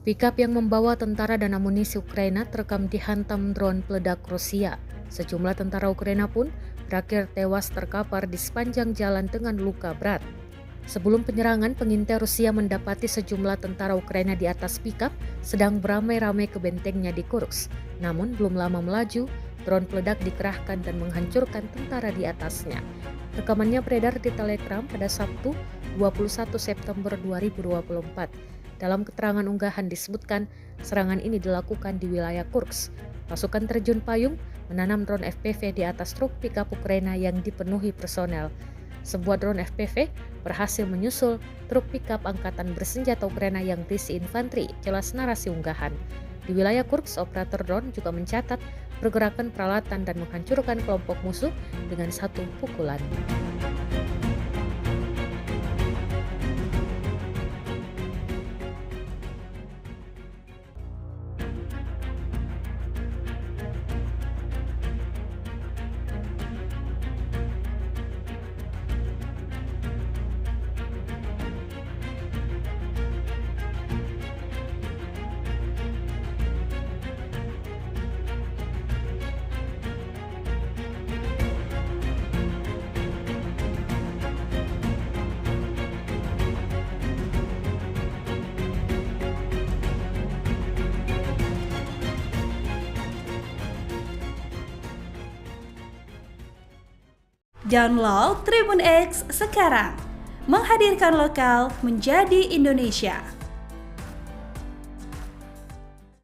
Pickup yang membawa tentara dan amunisi Ukraina terekam dihantam drone peledak Rusia. Sejumlah tentara Ukraina pun berakhir tewas terkapar di sepanjang jalan dengan luka berat. Sebelum penyerangan, pengintai Rusia mendapati sejumlah tentara Ukraina di atas pickup sedang beramai-ramai ke bentengnya di Kursk. Namun belum lama melaju, drone peledak dikerahkan dan menghancurkan tentara di atasnya. Rekamannya beredar di Telegram pada Sabtu 21 September 2024. Dalam keterangan unggahan disebutkan serangan ini dilakukan di wilayah Kursk. Pasukan terjun payung menanam drone FPV di atas truk pickup Ukraina yang dipenuhi personel. Sebuah drone FPV berhasil menyusul truk pickup angkatan bersenjata Ukraina yang berisi infanteri, jelas narasi unggahan. Di wilayah Kursk, operator drone juga mencatat pergerakan peralatan dan menghancurkan kelompok musuh dengan satu pukulan. Download Tribun X sekarang, menghadirkan lokal menjadi Indonesia.